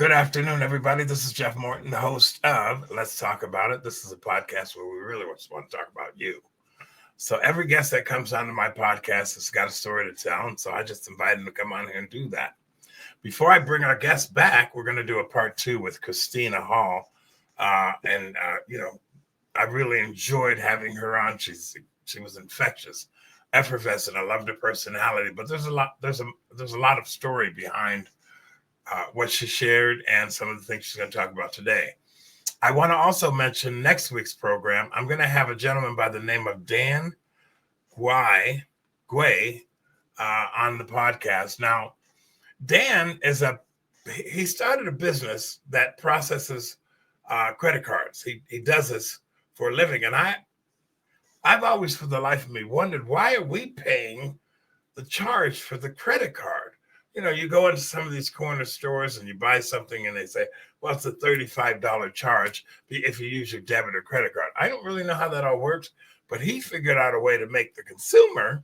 Good afternoon, everybody. This is Jeff Morton, the host of Let's Talk About It. This is a podcast where we really just want to talk about you. So every guest that comes onto my podcast has got a story to tell, and so I just invited them to come on here and do that. Before I bring our guest back, we're going to do a part two with Christina Hall, I really enjoyed having her on. She was infectious, effervescent. I loved her personality, but there's a lot of story behind what she shared and some of the things she's going to talk about today. I want to also mention next week's program. I'm going to have a gentleman by the name of Dan Guay on the podcast. Now, Dan he started a business that processes credit cards. He does this for a living, and I've always, for the life of me, wondered, why are we paying the charge for the credit card? You know, you go into some of these corner stores and you buy something and they say, well, it's a $35 charge if you use your debit or credit card. I don't really know how that all works, but he figured out a way to make the consumer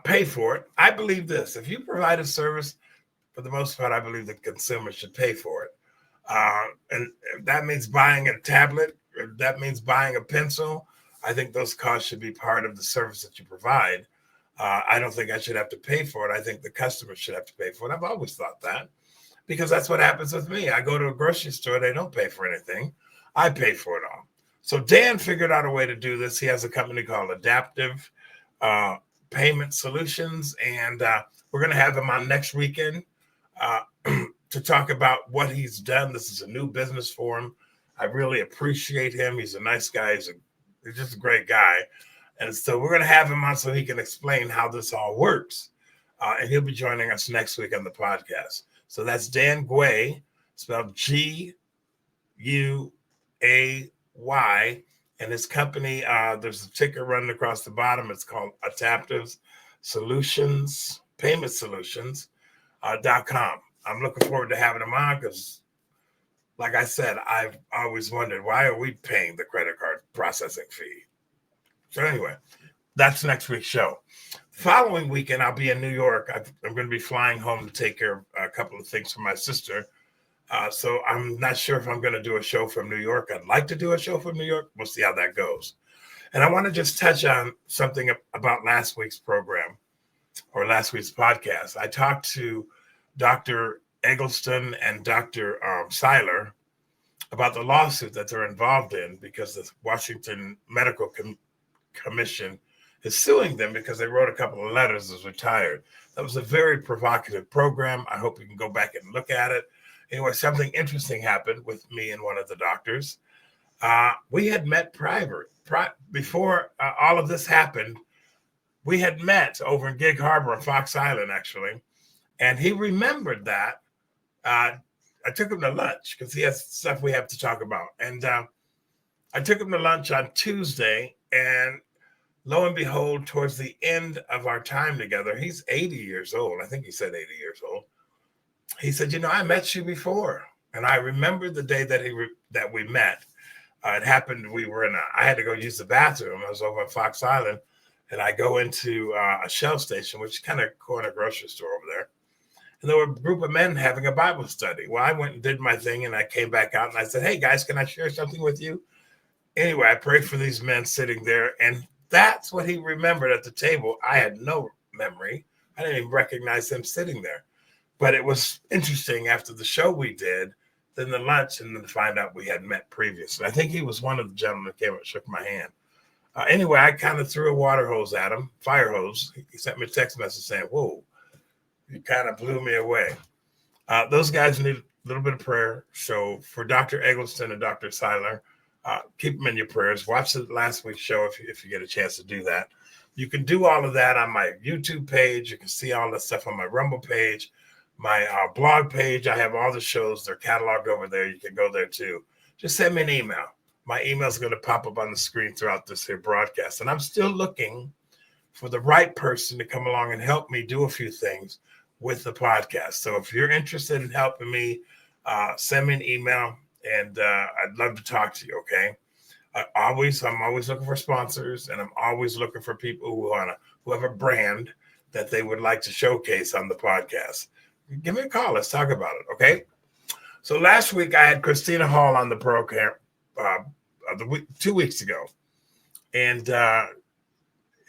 pay for it. I believe this. If you provide a service, for the most part, I believe the consumer should pay for it. And if that means buying a tablet, or that means buying a pencil, I think those costs should be part of the service that you provide. I don't think I should have to pay for it. I think the customer should have to pay for it. I've always thought that because that's what happens with me. I go to a grocery store. They don't pay for anything. I pay for it all. So Dan figured out a way to do this. He has a company called Adaptive Payment Solutions, and we're going to have him on next weekend to talk about what he's done. This is a new business for him. I really appreciate him. He's a nice guy. He's just a great guy. And so we're going to have him on so he can explain how this all works. And he'll be joining us next week on the podcast. So that's Dan Guay, spelled Guay. And his company, there's a ticker running across the bottom. It's called Adaptive Solutions, Payment Solutions.com. I'm looking forward to having him on because, like I said, I've always wondered, why are we paying the credit card processing fee? So anyway, that's next week's show. The following weekend, I'll be in New York. I'm going to be flying home to take care of a couple of things for my sister. So I'm not sure if I'm going to do a show from New York. I'd like to do a show from New York. We'll see how that goes. And I want to just touch on something about last week's program or last week's podcast. I talked to Dr. Eggleston and Dr. Seiler about the lawsuit that they're involved in because the Washington Medical Commission is suing them because they wrote a couple of letters as retired. That was a very provocative program. I hope you can go back and look at it. Anyway, something interesting happened with me and one of the doctors. We had met before all of this happened. We had met over in Gig Harbor on Fox Island, actually. And he remembered that. I took him to lunch because he has stuff we have to talk about. And I took him to lunch on Tuesday, and lo and behold, towards the end of our time together, he's 80 years old. I think he said 80 years old. He said, I met you before. And I remember the day that we met. It happened, I had to go use the bathroom. I was over at Fox Island, and I go into a Shell station, which is kind of corner grocery store over there. And there were a group of men having a Bible study. Well, I went and did my thing, and I came back out, and I said, hey, guys, can I share something with you? Anyway, I prayed for these men sitting there, and that's what he remembered at the table. I had no memory. I didn't even recognize him sitting there. But it was interesting after the show we did, then the lunch, and then to find out we had met previously. I think he was one of the gentlemen that came and shook my hand. Anyway, I kind of threw a water hose at him, fire hose. He sent me a text message saying, whoa, you kind of blew me away. Those guys need a little bit of prayer. So for Dr. Eggleston and Dr. Seiler, keep them in your prayers. Watch the last week's show if you get a chance to do that. You can do all of that on my YouTube page. You can see all the stuff on my Rumble page, my blog page. I have all the shows. They're cataloged over there. You can go there too. Just send me an email. My email is going to pop up on the screen throughout this here broadcast. And I'm still looking for the right person to come along and help me do a few things with the podcast. So if you're interested in helping me, send me an email, and I'd love to talk to you, okay? I'm always looking for sponsors, and I'm always looking for people who have a brand that they would like to showcase on the podcast. give me a call. Let's talk about it. Okay. So last week I had Christina Hall on the program, 2 weeks ago, and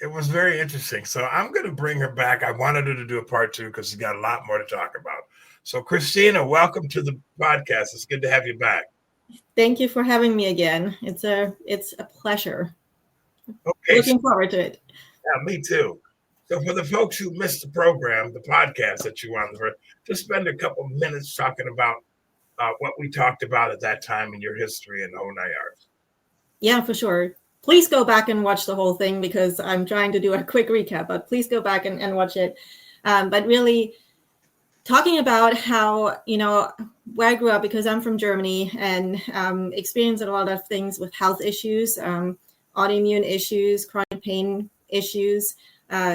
it was very interesting. So I'm going to bring her back. I wanted her to do a part 2 because she's got a lot more to talk about. So Christina, welcome to the podcast. It's good to have you back. Thank you for having me again. It's a pleasure. Okay, looking forward to it. Yeah, me too. So for the folks who missed the program, the podcast that you wanted for, just spend a couple minutes talking about what we talked about at that time in your history and the whole 9 yards. Yeah, for sure. Please go back and watch the whole thing because I'm trying to do a quick recap, but please go back and watch it. But really talking about how, where I grew up, because I'm from Germany and experienced a lot of things with health issues, autoimmune issues, chronic pain issues,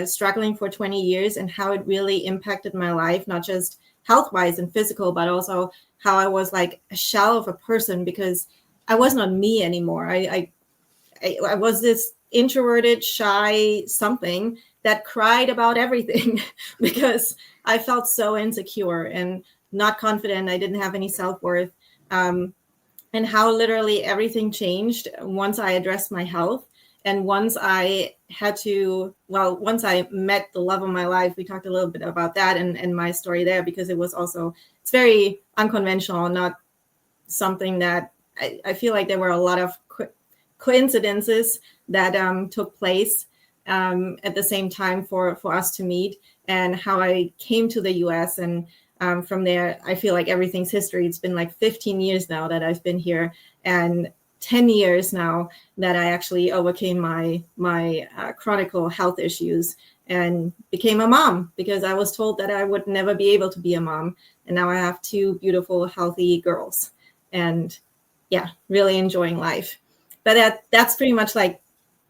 struggling for 20 years and how it really impacted my life, not just health-wise and physical, but also how I was like a shell of a person because I was not me anymore. I was this introverted, shy something that cried about everything because I felt so insecure and not confident. I didn't have any self-worth. And how literally everything changed once I addressed my health. And once I once I met the love of my life, we talked a little bit about that and my story there, because it's very unconventional, not something that I feel like there were a lot of coincidences that took place at the same time for us to meet, and how I came to the US. And from there, I feel like everything's history. It's been like 15 years now that I've been here, and 10 years now that I actually overcame my chronic health issues and became a mom, because I was told that I would never be able to be a mom. And now I have 2 beautiful, healthy girls, and yeah, really enjoying life. But that's pretty much like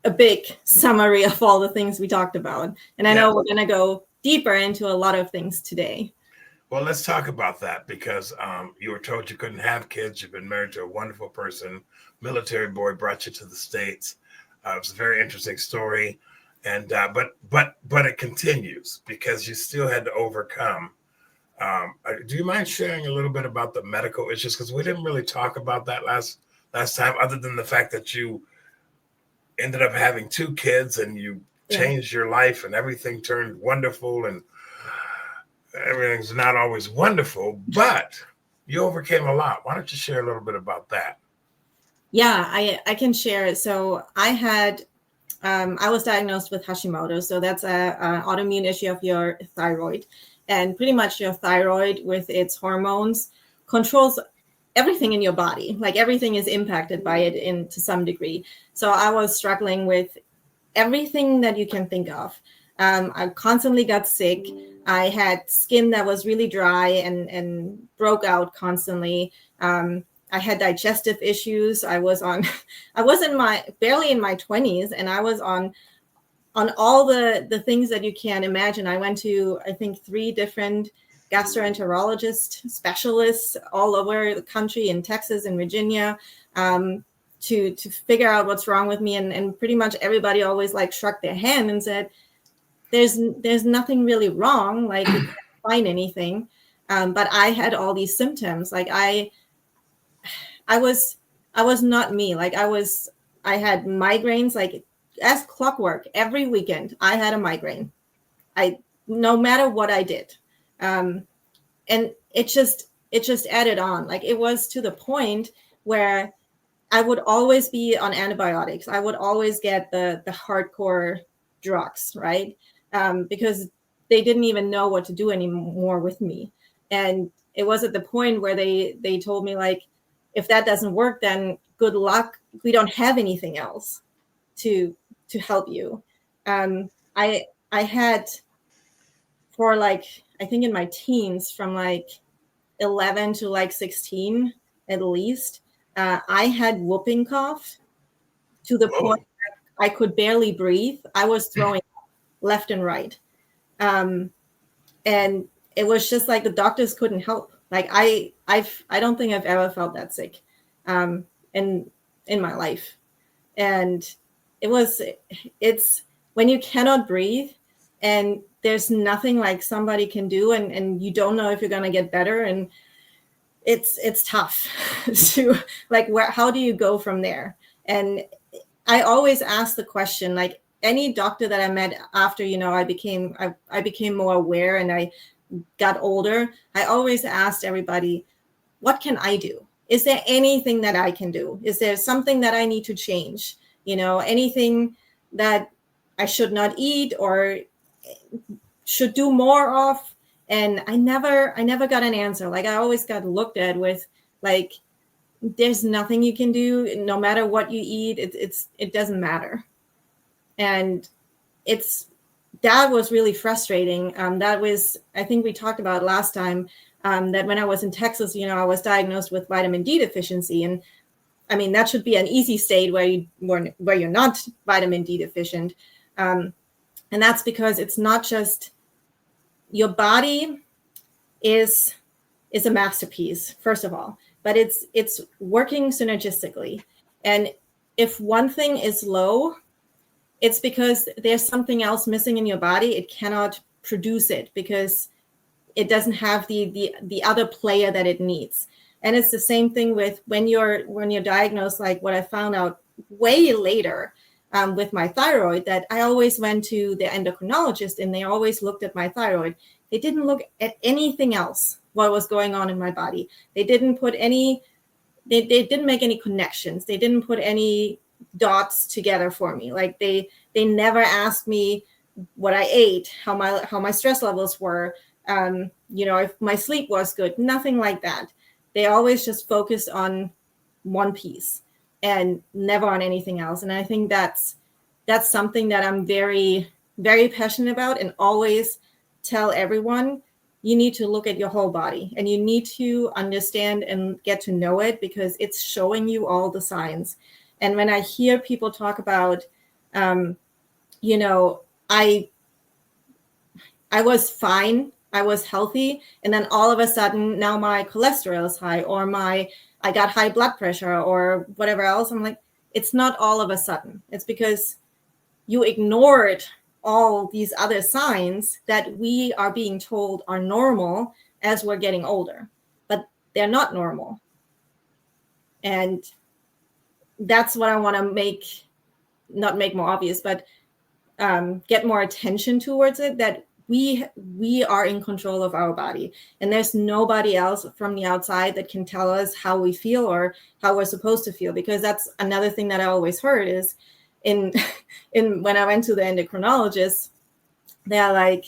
a big summary of all the things we talked about. And I know we're going to go deeper into a lot of things today. Well, let's talk about that, because you were told you couldn't have kids. You've been married to a wonderful person. Military boy brought you to the States. It was a very interesting story, and but it continues because you still had to overcome. Do you mind sharing a little bit about the medical issues? Because we didn't really talk about that last time, other than the fact that you ended up having 2 kids and you changed your life and everything turned wonderful, and everything's not always wonderful, but you overcame a lot. Why don't you share a little bit about that? Yeah, I can share it. So I was diagnosed with Hashimoto. So that's an autoimmune issue of your thyroid. And pretty much your thyroid with its hormones controls everything in your body. Like everything is impacted by it to some degree. So I was struggling with everything that you can think of. I constantly got sick. I had skin that was really dry and broke out constantly. I had digestive issues. I was barely in my 20s, and I was on all the things that you can imagine. I went to, I think, 3 different gastroenterologist specialists all over the country, in Texas and Virginia, to figure out what's wrong with me. And pretty much everybody always like shrugged their hand and said, there's nothing really wrong. Like we can't find anything. But I had all these symptoms. Like I was not me. Like I had migraines, like as clockwork. Every weekend I had a migraine. No matter what I did. And it just added on. Like it was to the point where I would always be on antibiotics. I would always get the hardcore drugs, right? Because they didn't even know what to do anymore with me. And it was at the point where they told me, like, if that doesn't work, then good luck. We don't have anything else to help you. I had, for like, I think in my teens, from like 11 to like 16 at least, I had whooping cough to the point where I could barely breathe. I was throwing left and right. And it was just like the doctors couldn't help. Like I don't think I've ever felt that sick in my life. And it's when you cannot breathe and there's nothing like somebody can do, and you don't know if you're going to get better. And it's tough to like, how do you go from there? And I always ask the question, like any doctor that I met after, I became more aware and I got older, I always asked everybody, what can I do? Is there anything that I can do? Is there something that I need to change? Anything that I should not eat or should do more of? And I never got an answer. Like I always got looked at with like, there's nothing you can do. No matter what you eat, it doesn't matter. And that was really frustrating. That was, I think we talked about last time, that when I was in Texas, I was diagnosed with vitamin D deficiency. And I mean, that should be an easy state where you're not vitamin D deficient. And that's because it's not just your body is a masterpiece, first of all, but it's working synergistically. And if one thing is low, it's because there's something else missing in your body. It cannot produce it because it doesn't have the other player that it needs. And it's the same thing with when you're diagnosed, like what I found out way later with my thyroid, that I always went to the endocrinologist and they always looked at my thyroid. They didn't look at anything else, what was going on in my body. They didn't put they didn't make any connections. They didn't put any dots together for me. Like they never asked me what I ate, how my stress levels were, if my sleep was good, nothing like that. They always just focused on one piece and never on anything else. And I think that's something that I'm very, very passionate about, and always tell everyone, you need to look at your whole body and you need to understand and get to know it, because it's showing you all the signs. And when I hear people talk about, I was fine, I was healthy, and then all of a sudden now my cholesterol is high, or I got high blood pressure or whatever else. I'm like, it's not all of a sudden. It's because you ignored all these other signs that we are being told are normal as we're getting older, but they're not normal. And that's what I want to not make more obvious, but get more attention towards it, that we are in control of our body, and there's nobody else from the outside that can tell us how we feel or how we're supposed to feel. Because that's another thing that I always heard is in when I went to the endocrinologist, they're like,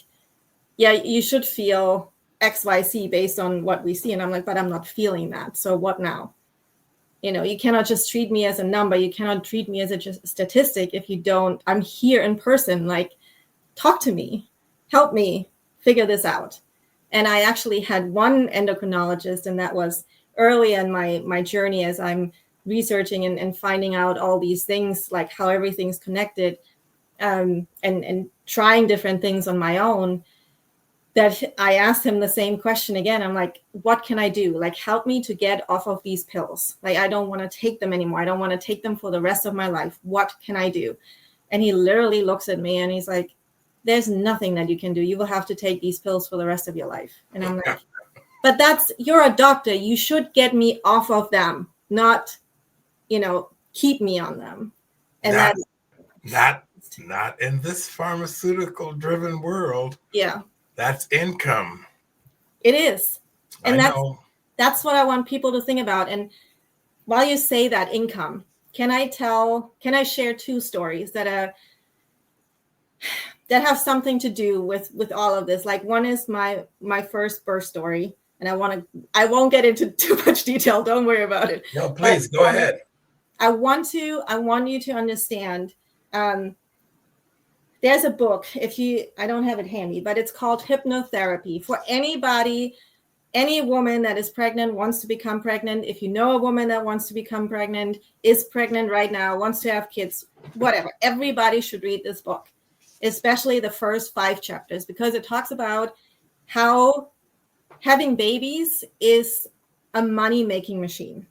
yeah, you should feel XYZ based on what we see. And I'm like, but I'm not feeling that. So what now? You cannot just treat me as a number. You cannot treat me as a statistic if you don't. I'm here in person. Like, talk to me, help me figure this out. And I actually had one endocrinologist, and that was early in my journey as I'm researching and finding out all these things, like how everything's connected, and trying different things on my own, that I asked him the same question again. I'm like, what can I do? Like, help me to get off of these pills. Like, I don't want to take them anymore. I don't want to take them for the rest of my life. What can I do? And he literally looks at me and he's like, there's nothing that you can do. You will have to take these pills for the rest of your life. And I'm like, but you're a doctor. You should get me off of them, not, keep me on them. And not in this pharmaceutical driven world. Yeah. That's income. It is. And that's what I want people to think about. And while you say that income, can I share two stories that have something to do with all of this? Like, one is my first birth story, and I won't get into too much detail. Don't worry about it. No, please go ahead. I want you to understand. There's a book, I don't have it handy, but it's called Hypnotherapy. For anybody, any woman that is pregnant, wants to become pregnant. If you know a woman that wants to become pregnant, is pregnant right now, wants to have kids, whatever, everybody should read this book, especially the first 5 chapters, because it talks about how having babies is a money-making machine.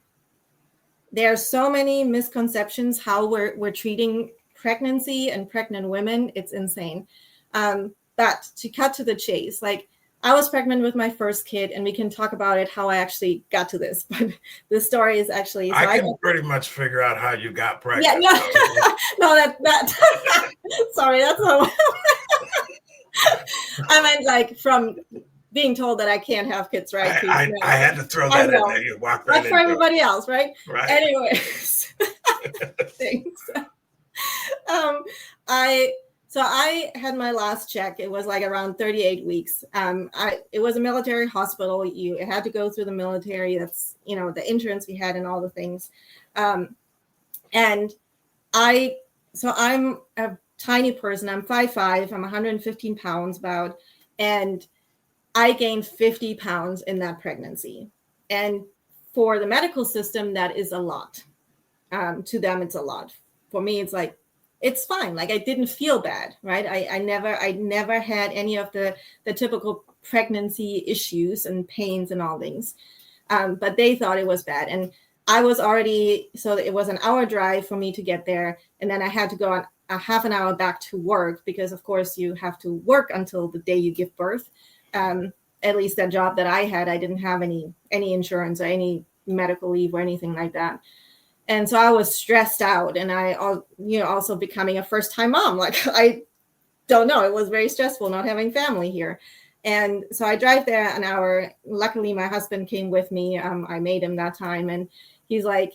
There are so many misconceptions how we're treating pregnancy and pregnant women. It's insane. But But to cut to the chase, like I was pregnant with my first kid, and we can talk about it, how I actually got to this. But the story is actually... I can pretty much figure out how you got pregnant. Yeah, no, that sorry, that's not... I meant like from being told that I can't have kids, right? I had to throw that in there. You walked right in for everybody else, right? Right. Anyways, thanks. I had my last check. It was like around 38 weeks. It was a military hospital. You had to go through the military. That's, the insurance we had and all the things. I'm a tiny person. I'm 5'5". I'm 115 pounds about, and I gained 50 pounds in that pregnancy. And for the medical system, that is a lot. To them, it's a lot. For me, it's like, it's fine. Like I didn't feel bad, right? I never had any of the typical pregnancy issues and pains and all things. But they thought it was bad. And I was already, so it was an hour drive for me to get there. And then I had to go on a half an hour back to work because of course you have to work until the day you give birth. At least that job that I had, I didn't have any insurance or any medical leave or anything like that. And so I was stressed out, and I, also becoming a first-time mom. Like, I don't know, it was very stressful not having family here. And so I drive there an hour. Luckily, my husband came with me. I made him that time, and he's like,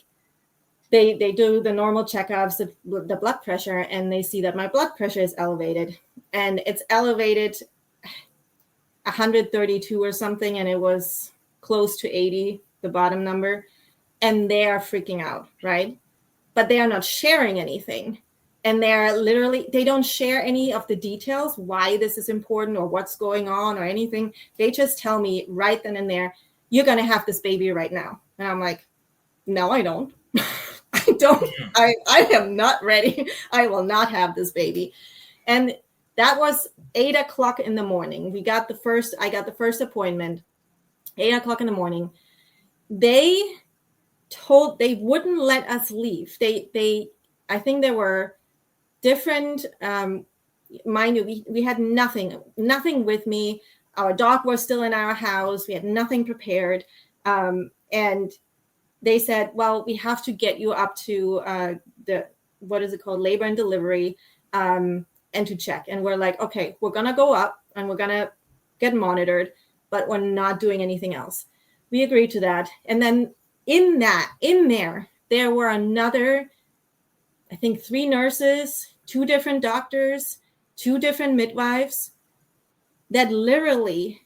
they do the normal checkups, the blood pressure, and they see that my blood pressure is elevated, and it's elevated 132 or something, and it was close to 80, the bottom number. And they are freaking out, right? But they are not sharing anything. And they don't share any of the details, why this is important or what's going on or anything. They just tell me right then and there, you're going to have this baby right now. And I'm like, no, I don't. I don't. I am not ready. I will not have this baby. And that was 8 o'clock in the morning. I got the first appointment, 8 o'clock in the morning. They wouldn't let us leave. I think there were different, mind you, we had nothing with me. Our dog was still in our house. We had nothing prepared. And they said, well, we have to get you up to what is it called? Labor and delivery, and to check. And we're like, okay, we're going to go up and we're going to get monitored, but we're not doing anything else. We agreed to that. And then in there were another, I think 3 nurses, 2 different doctors, 2 different midwives that literally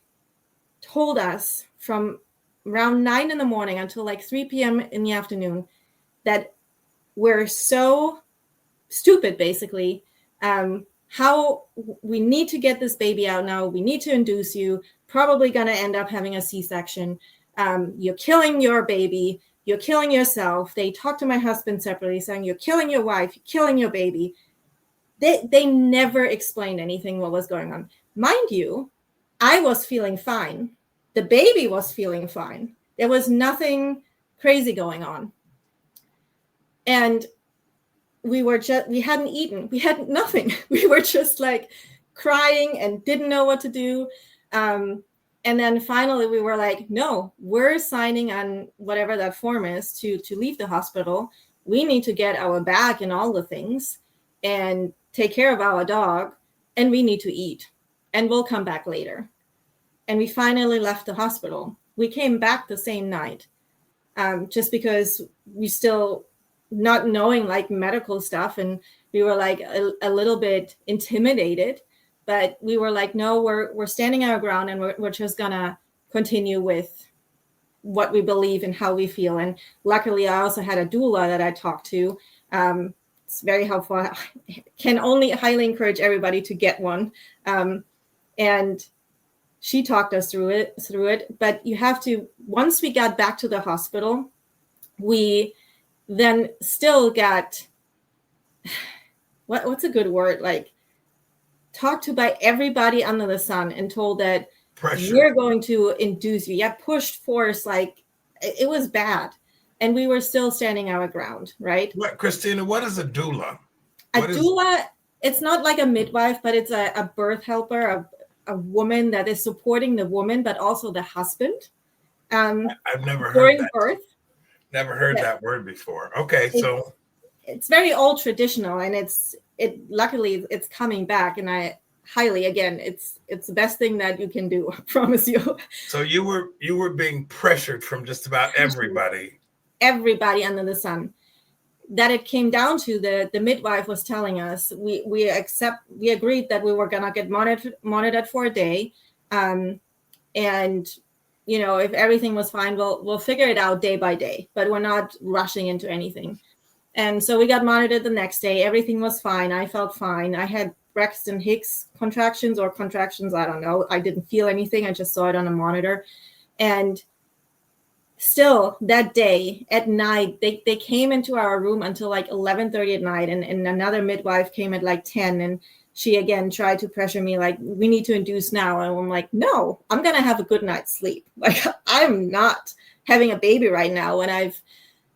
told us from around 9 in the morning until like 3 p.m. in the afternoon that we're so stupid, basically, how we need to get this baby out now. We need to induce you, probably going to end up having a C-section. You're killing your baby. You're killing yourself. They talked to my husband separately saying, you're killing your wife, you're killing your baby. They never explained anything what was going on. Mind you, I was feeling fine. The baby was feeling fine. There was nothing crazy going on. And we hadn't eaten. We had nothing. We were just like crying and didn't know what to do. And then finally we were like, no, we're signing on whatever that form is to leave the hospital. We need to get our bag and all the things and take care of our dog. And we need to eat. And we'll come back later. And we finally left the hospital. We came back the same night, just because we still not knowing like medical stuff. And we were like a little bit intimidated. But we were like, no, we're standing our ground, and we're just going to continue with what we believe and how we feel. And luckily, I also had a doula that I talked to. It's very helpful. I can only highly encourage everybody to get one. And she talked us through it. But you have to, once we got back to the hospital, we then still got, what's a good word? Like, talked to by everybody under the sun and told that Pressure. We're going to induce you. Yeah, pushed force, like it was bad. And we were still standing our ground, right? What, Christina, what is a doula? A doula it's not like a midwife, but it's a birth helper, a woman that is supporting the woman, but also the husband. I've never heard During that. birth. Never heard Yeah. that word before. Okay, so it's very old traditional, and luckily it's coming back, and I highly, again, it's the best thing that you can do. I promise you. So you were being pressured from just about everybody under the sun. That it came down to the midwife was telling us we agreed that we were gonna get monitored for a day, and if everything was fine, we'll figure it out day by day, but we're not rushing into anything. And so we got monitored the next day. Everything was fine. I felt fine. I had Braxton Hicks contractions. I don't know. I didn't feel anything. I just saw it on a monitor. And still that day at night, they came into our room until like 11:30 at night. And another midwife came at like 10. And she again tried to pressure me like, we need to induce now. And I'm like, no, I'm going to have a good night's sleep. Like, I'm not having a baby right now when I've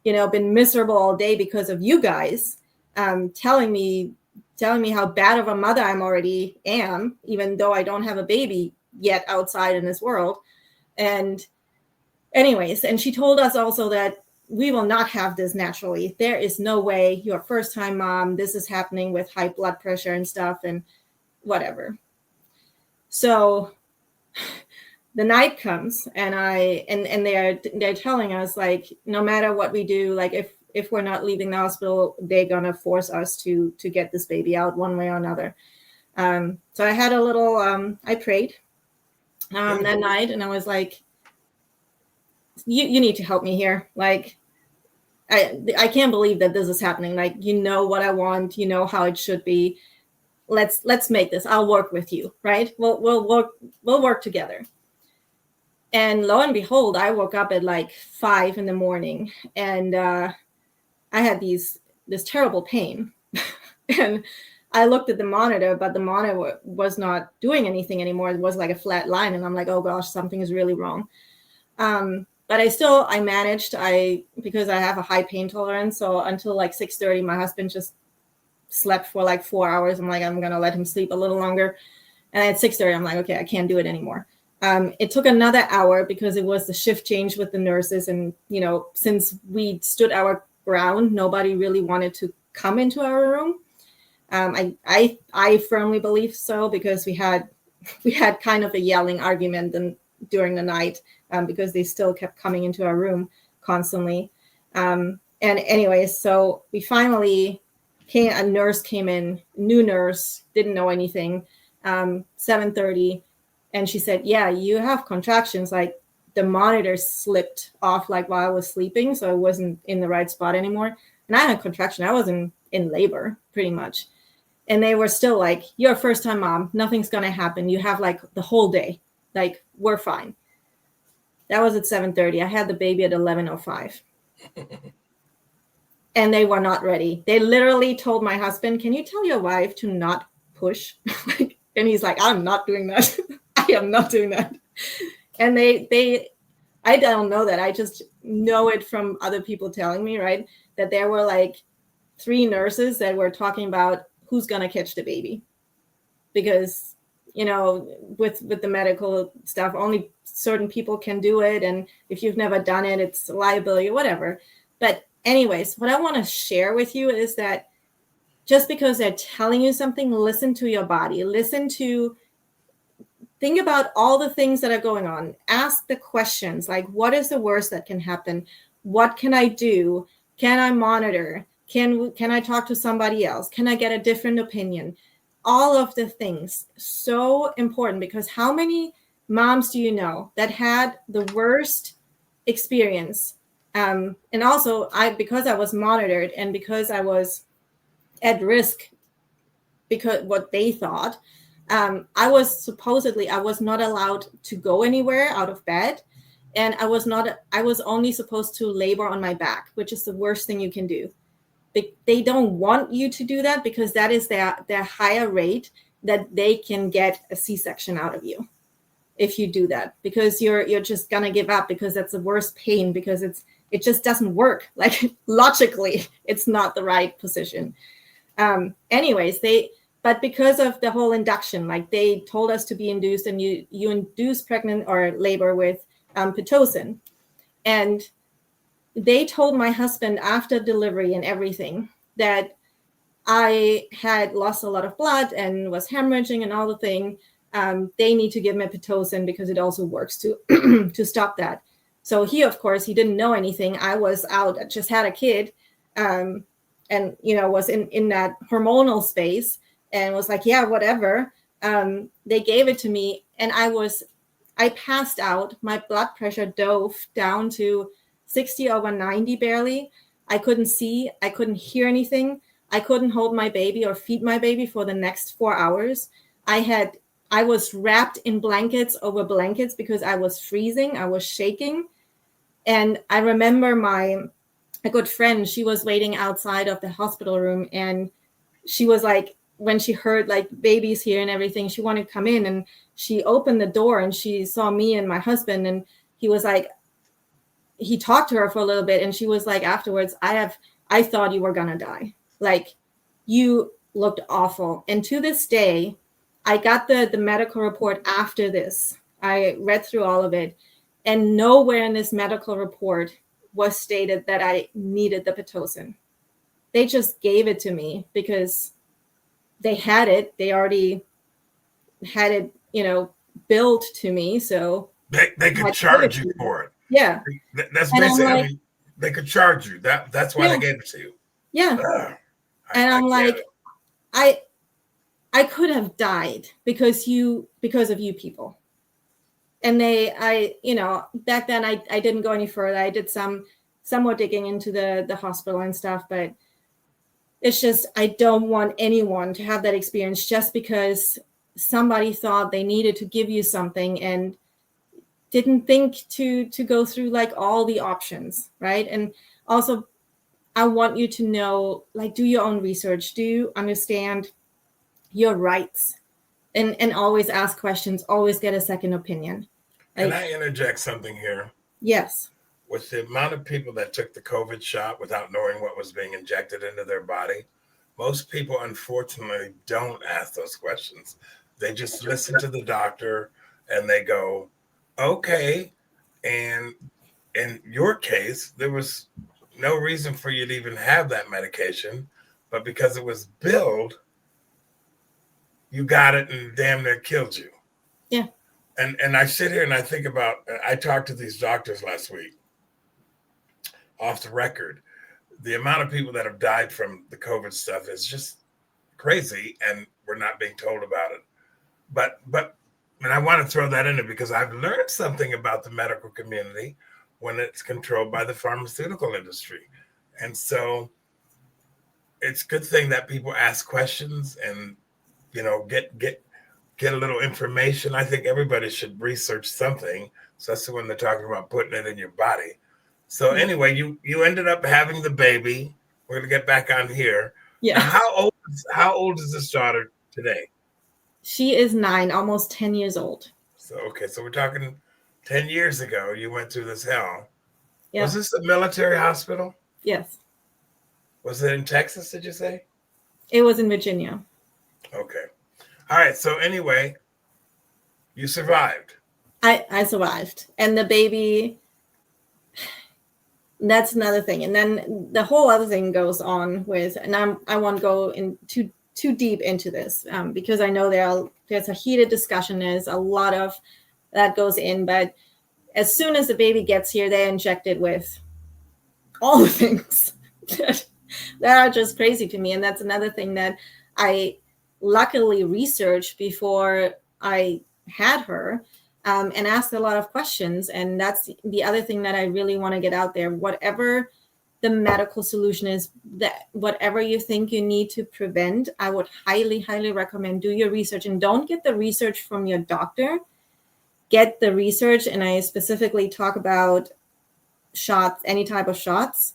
been miserable all day because of you guys telling me how bad of a mother I'm already am, even though I don't have a baby yet outside in this world. And anyways, and she told us also that we will not have this naturally. There is no way. You're a first-time mom. This is happening with high blood pressure and stuff and whatever. So the night comes, and they're telling us like, no matter what we do, like if we're not leaving the hospital, they're gonna force us to get this baby out one way or another. So I had a little I prayed that night, and I was like, you need to help me here. Like, I can't believe that this is happening. Like, what I want, how it should be. Let's make this. I'll work with you, right? We'll work together. And lo and behold, I woke up at like 5 a.m, and I had this terrible pain. And I looked at the monitor, but the monitor was not doing anything anymore. It was like a flat line. And I'm like, oh gosh, something is really wrong. But I managed, because I have a high pain tolerance. So until like 6:30, my husband just slept for like 4 hours. I'm like, I'm going to let him sleep a little longer. And at 6:30, I'm like, okay, I can't do it anymore. It took another hour because it was the shift change with the nurses. And, since we stood our ground, nobody really wanted to come into our room. I firmly believe so, because we had kind of a yelling argument during the night because they still kept coming into our room constantly. And anyways, so we finally a nurse came in, new nurse, didn't know anything, 7:30. And she said, yeah, you have contractions. Like, the monitor slipped off like while I was sleeping. So I wasn't in the right spot anymore. And I had a contraction. I was in labor pretty much. And they were still like, you're a first-time mom. Nothing's going to happen. You have like the whole day. Like, we're fine. That was at 7:30. I had the baby at 11:05. And they were not ready. They literally told my husband, can you tell your wife to not push? And he's like, I'm not doing that. I am not doing that. And I don't know that. I just know it from other people telling me, right, that there were like 3 nurses that were talking about who's going to catch the baby. Because, with the medical stuff, only certain people can do it. And if you've never done it, it's a liability or whatever. But anyways, what I want to share with you is that just because they're telling you something, listen to your body. Think about all the things that are going on. Ask the questions like, what is the worst that can happen? What can I do? Can I monitor? Can I talk to somebody else? Can I get a different opinion? All of the things, so important, because how many moms do you know that had the worst experience? And also, because I was monitored and because I was at risk, because what they thought, I was not allowed to go anywhere out of bed. And I was only supposed to labor on my back, which is the worst thing you can do. They don't want you to do that because that is their higher rate that they can get a C-section out of you if you do that, because you're just gonna give up, because that's the worst pain, because it just doesn't work. Like, logically, it's not the right position. Anyways, but because of the whole induction, like they told us to be induced, and you induce pregnant or labor with Pitocin. And they told my husband after delivery and everything that I had lost a lot of blood and was hemorrhaging and all the thing. They need to give me Pitocin because it also works to to stop that. So he, of course, he didn't know anything. I was out, I just had a kid, and was in that hormonal space, and was like, yeah, whatever. They gave it to me, and I passed out. My blood pressure dove down to 60/90 barely. I couldn't see. I couldn't hear anything. I couldn't hold my baby or feed my baby for the next 4 hours. I was wrapped in blankets over blankets because I was freezing. I was shaking. And I remember a good friend, she was waiting outside of the hospital room, and she was like, when she heard like babies here and everything, she wanted to come in, and she opened the door and she saw me and my husband, and he was like, he talked to her for a little bit, and she was like afterwards, I thought you were gonna die. Like, you looked awful. And to this day, I got the medical report after this. I read through all of it, and nowhere in this medical report was stated that I needed the Pitocin. They just gave it to me because they had it. They already had it, billed to me. So they could charge you for it. Yeah. That's basically, like, they could charge you. That's why they gave it to you. Yeah. And I'm like, I could have died because of you people. And back then I didn't go any further. I did somewhat digging into the hospital and stuff, but it's just, I don't want anyone to have that experience just because somebody thought they needed to give you something and didn't think to go through like all the options, right? And also, I want you to know, like, do your own research, do you understand your rights, and always ask questions, always get a second opinion. Can I interject something here? Yes. With the amount of people that took the COVID shot without knowing what was being injected into their body, most people, unfortunately, don't ask those questions. They just listen to the doctor and they go, okay. And in your case, there was no reason for you to even have that medication, but because it was billed, you got it and damn near killed you. Yeah. And I sit here and I think about, I talked to these doctors last week, off the record. The amount of people that have died from the COVID stuff is just crazy, and we're not being told about it. But and I want to throw that in there because I've learned something about the medical community when it's controlled by the pharmaceutical industry. And so it's a good thing that people ask questions and, get a little information. I think everybody should research something, especially when they're talking about putting it in your body. So anyway, you ended up having the baby. We're gonna get back on here. Yeah. Now, how old is this daughter today? She is 9, almost 10 years old. So we're talking 10 years ago. You went through this hell. Yep. Was this a military hospital? Yes. Was it in Texas? Did you say? It was in Virginia. Okay. All right. So anyway, you survived. I survived, and the baby. That's another thing, and then the whole other thing goes on with, and I won't go in too deep into this because I know there's a heated discussion. There's a lot of that goes in, but as soon as the baby gets here, they inject it with all the things that are just crazy to me, and that's another thing that I luckily researched before I had her. And asked a lot of questions. And that's the other thing that I really want to get out there. Whatever the medical solution is, that whatever you think you need to prevent, I would highly, highly recommend do your research, and don't get the research from your doctor. Get the research, and I specifically talk about shots, any type of shots,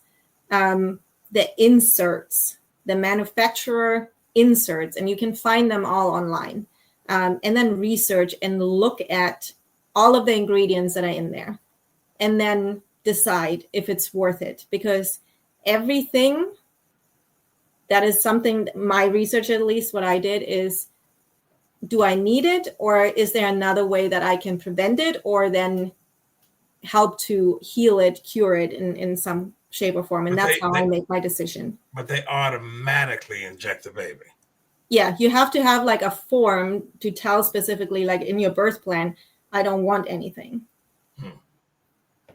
the inserts, the manufacturer inserts, and you can find them all online. And then research and look at all of the ingredients that are in there, and then decide if it's worth it, because everything that is something, my research, at least what I did is, do I need it, or is there another way that I can prevent it, or then help to heal it, cure it in some shape or form? And that's how I make my decision. But they automatically inject the baby. Yeah, you have to have like a form to tell specifically, like in your birth plan, I don't want anything.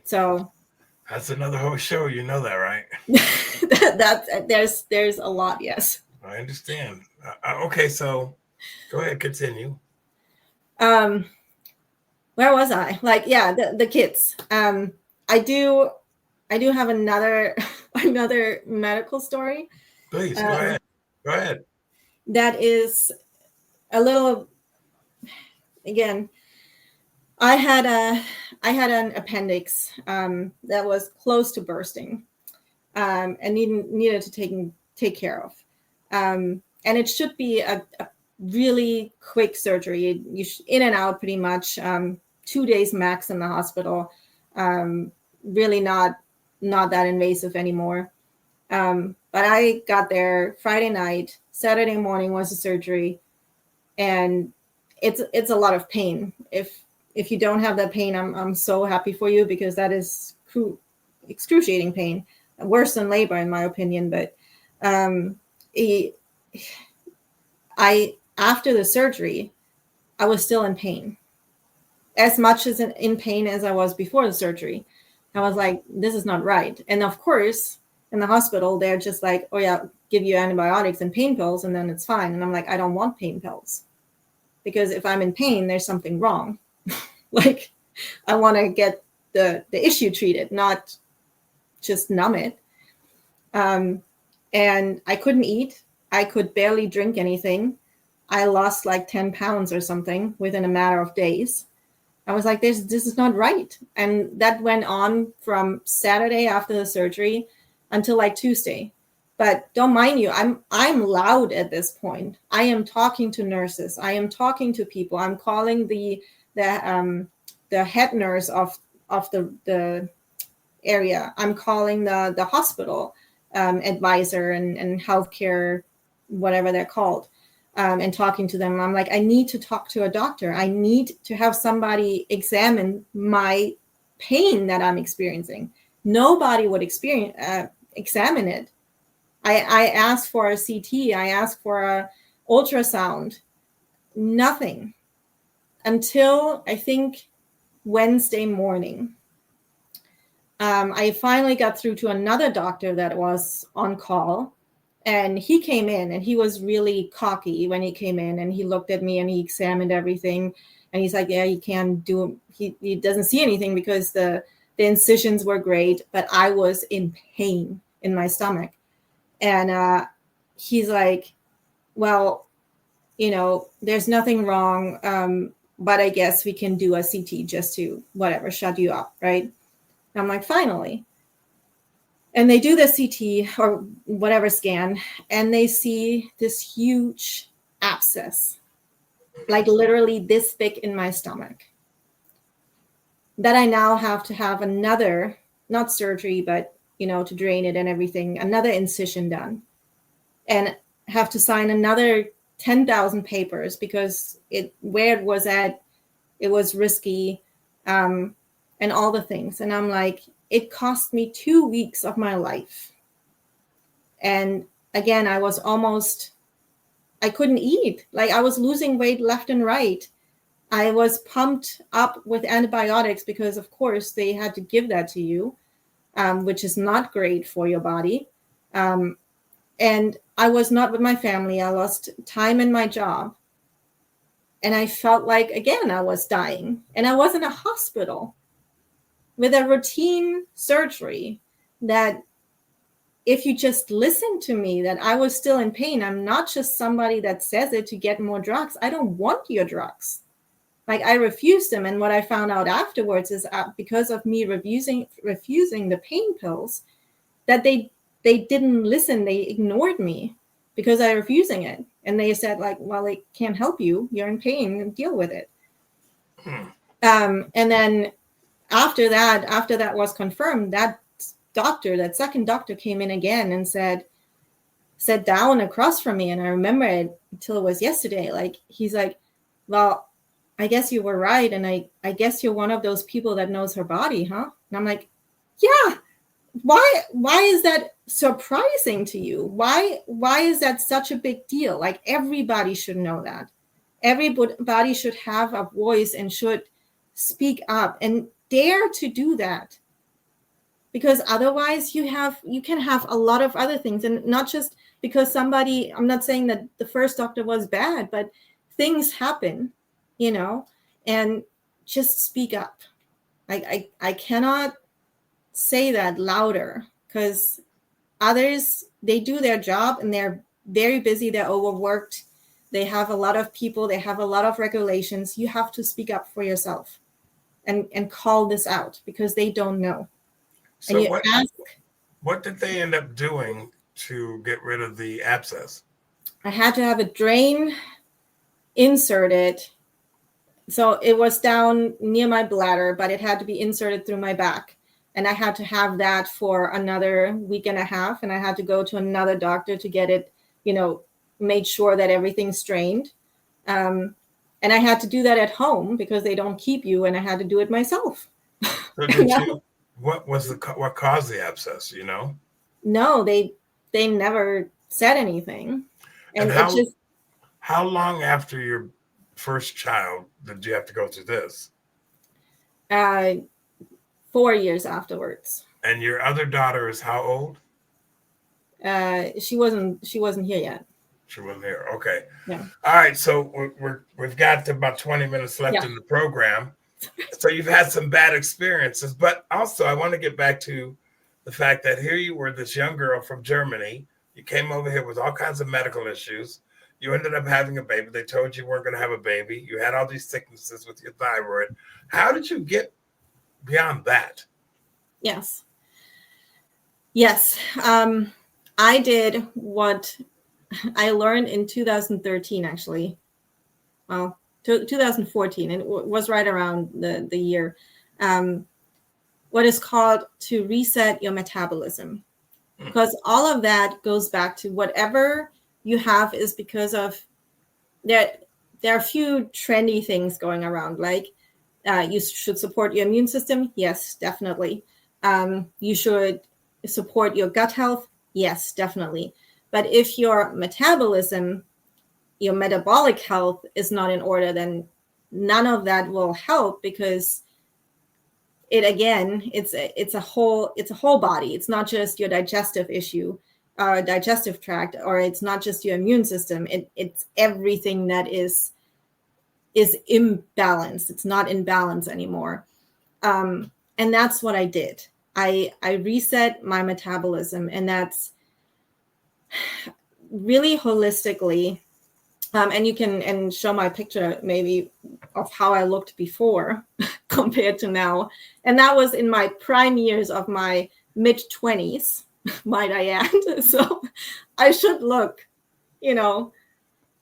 So that's another whole show. You know that, right? There's a lot. Yes, I understand. Okay, so go ahead, continue. Where was I? Like, yeah, the kids. I do have another medical story. Please go ahead. Go ahead. That is a little. Again, I had an appendix that was close to bursting, and needed to take care of. And it should be a really quick surgery. You in and out pretty much, 2 days max in the hospital. Really not that invasive anymore. But I got there Friday night. Saturday morning was the surgery, and it's a lot of pain. If you don't have that pain, I'm so happy for you, because that is excruciating pain, worse than labor in my opinion. But after the surgery, I was still in pain, as much as in pain as I was before the surgery. I was like, this is not right. And of course, in the hospital, they're just like, oh yeah, give you antibiotics and pain pills, and then it's fine. And I'm like, I don't want pain pills, because if I'm in pain, there's something wrong. Like, I want to get the issue treated, not just numb it. And I couldn't eat. I could barely drink anything. I lost like 10 pounds or something within a matter of days. I was like, this is not right. And that went on from Saturday after the surgery until like Tuesday. But don't mind you, I'm loud at this point. I am talking to nurses. I am talking to people. I'm calling the head nurse of the area. I'm calling the hospital advisor and healthcare, whatever they're called, and talking to them. I'm like, I need to talk to a doctor. I need to have somebody examine my pain that I'm experiencing. Nobody would examine it. I asked for a CT. I asked for a ultrasound. Nothing. Until I think Wednesday morning. I finally got through to another doctor that was on call, and he came in, and he was really cocky when he came in, and he looked at me and he examined everything, and he's like, yeah, he can't do, he doesn't see anything because the incisions were great, but I was in pain in my stomach. And he's like, well, there's nothing wrong, but I guess we can do a CT just to whatever, shut you up, right? And I'm like, finally. And they do the CT or whatever scan, and they see this huge abscess, like literally this thick in my stomach, that I now have to have another, not surgery, but, to drain it and everything, another incision done, and have to sign another 10,000 papers because where it was at, it was risky, and all the things. And I'm like, it cost me 2 weeks of my life. And again, I couldn't eat. Like, I was losing weight left and right. I was pumped up with antibiotics because, of course, they had to give that to you, which is not great for your body. And I was not with my family. I lost time in my job. And I felt like, again, I was dying. And I was in a hospital with a routine surgery that, if you just listen to me, that I was still in pain. I'm not just somebody that says it to get more drugs. I don't want your drugs. Like, I refused them. And what I found out afterwards is because of me refusing the pain pills, that they didn't listen. They ignored me because I was refusing it. And they said, like, well, it can't help you. You're in pain. Deal with it. And then after that was confirmed, that second doctor came in again and said, sat down across from me, and I remember it until it was yesterday. Like, he's like, well, I guess you were right. And I guess you're one of those people that knows her body, huh? And I'm like, yeah. Why is that surprising to you? Why is that such a big deal? Like, everybody should know that. Everybody should have a voice and should speak up and dare to do that. Because otherwise you can have a lot of other things, and not just because somebody, I'm not saying that the first doctor was bad, but things happen, and just speak up. I cannot say that louder, because others, they do their job and they're very busy, they're overworked, they have a lot of people, they have a lot of regulations. You have to speak up for yourself and call this out, because they don't know. So what did they end up doing to get rid of the abscess? I had to have a drain inserted. So it was down near my bladder, but it had to be inserted through my back. And I had to have that for another week and a half. And I had to go to another doctor to get it, made sure that everything's drained. And I had to do that at home because they don't keep you. And I had to do it myself. So what caused the abscess, No, they never said anything. And how long after your first child did you have to go through this? 4 years afterwards. And your other daughter is how old? She wasn't here yet. She wasn't here. Okay. Yeah. All right. So we've got about 20 minutes left in the program. So you've had some bad experiences, but also I want to get back to the fact that here you were, this young girl from Germany. You came over here with all kinds of medical issues. You ended up having a baby. They told you weren't going to have a baby. You had all these sicknesses with your thyroid. How did you get beyond that? Yes. I did what I learned in 2013, actually. Well, 2014, and it was right around the year. What is called to reset your metabolism. Because all of that goes back to whatever you have is because of there are a few trendy things going around, like you should support your immune system. Yes, definitely. You should support your gut health. Yes, definitely. But if your metabolism, your metabolic health is not in order, then none of that will help, because it's a whole body. It's not just your digestive issue, digestive tract, or it's not just your immune system. It's everything that is imbalanced. It's not in balance anymore. And that's what I did. I reset my metabolism, and that's really holistically. And you can show my picture maybe of how I looked before compared to now. And that was in my prime years of my mid-20s, might I add. So I should look,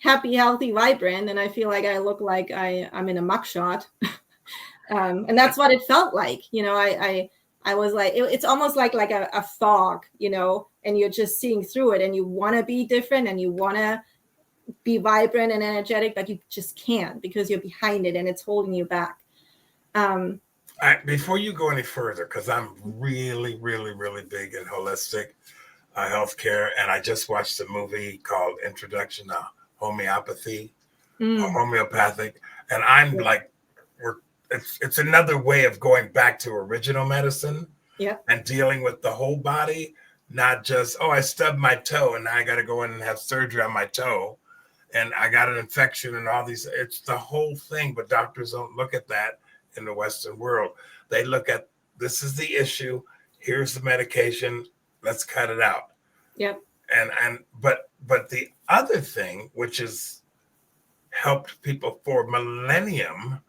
happy, healthy, vibrant. And I feel like I look like I'm in a mugshot. And that's what it felt like. I was like, it's almost like a fog, and you're just seeing through it, and you want to be different and you want to be vibrant and energetic, but you just can't, because you're behind it and it's holding you back. Before you go any further, because I'm really, really, really big in holistic healthcare, and I just watched a movie called Introduction to Homeopathy, or Homeopathic, and I'm like, it's another way of going back to original medicine, and dealing with the whole body, not just, I stubbed my toe and now I got to go in and have surgery on my toe, and I got an infection and all these. It's the whole thing, but doctors don't look at that in the Western world. They look at, this is the issue, here's the medication, let's cut it out. Yep. But the other thing, which has helped people for millennium,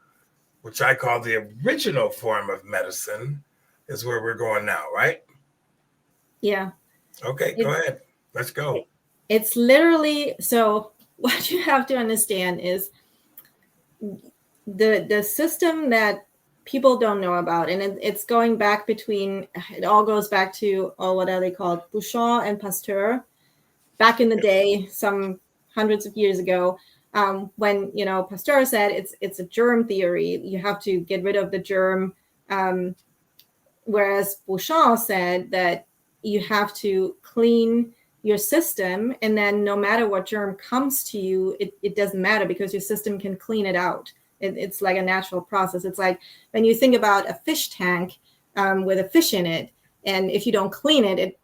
which I call the original form of medicine, is where we're going now, right? Yeah. Okay, go ahead. Let's go. It's literally, so what you have to understand is the system that people don't know about, and it's going back it all goes back to, what are they called? Bouchon and Pasteur. back in the day, some hundreds of years ago, when Pasteur said it's a germ theory, you have to get rid of the germ, whereas Bouchon said that you have to clean your system, and then no matter what germ comes to you, it doesn't matter because your system can clean it out. It's like a natural process. It's like when you think about a fish tank with a fish in it, and if you don't clean it, it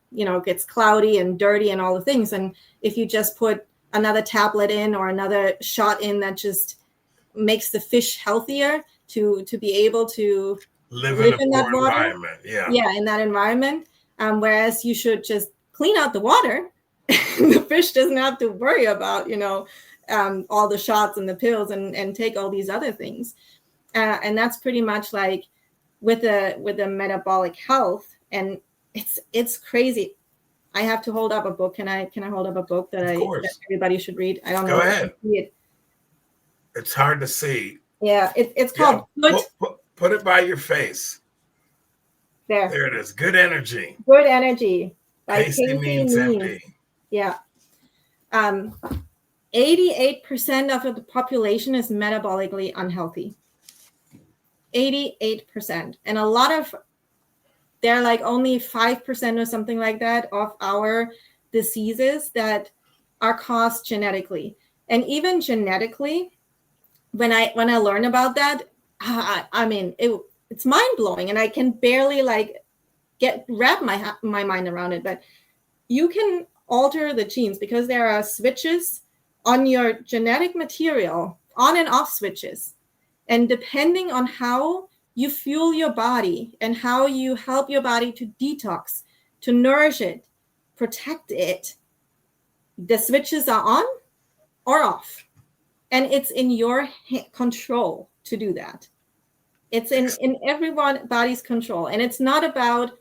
gets cloudy and dirty and all the things. And if you just put another tablet in or another shot in that just makes the fish healthier to be able to live in that water environment. In that environment, whereas you should just clean out the water. The fish doesn't have to worry about all the shots and the pills and take all these other things, and that's pretty much like with the metabolic health. And it's crazy. I have to hold up a book. Can I hold up a book that that everybody should read? I don't know. Go ahead. It's hard to see. Yeah, it's called Put it by your face. There it is. Good Energy. Good Energy. By Casey Means MD. Yeah. 88% of the population is metabolically unhealthy. 88%. And a lot of, they're like only 5% or something like that of our diseases that are caused genetically. And even genetically, when I learn about that, I mean, it's mind blowing, and I can barely wrap my mind around it. But you can alter the genes because there are switches on your genetic material, on and off switches. And depending on how you fuel your body and how you help your body to detox, to nourish it, protect it, the switches are on or off. And it's in your control to do that. It's in everybody's control. And it's not about,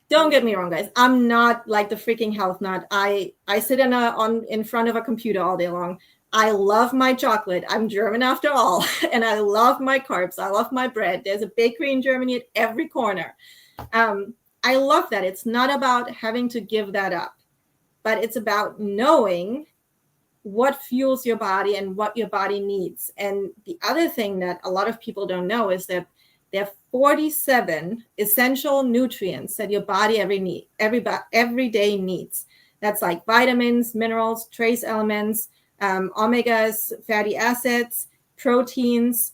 don't get me wrong, guys, I'm not like the freaking health nut. I sit in front of a computer all day long. I love my chocolate. I'm German after all. And I love my carbs. I love my bread. There's a bakery in Germany at every corner. I love that. It's not about having to give that up, but it's about knowing what fuels your body and what your body needs. And the other thing that a lot of people don't know is that there are 47 essential nutrients that your body every day needs. That's like vitamins, minerals, trace elements, omegas, fatty acids, proteins.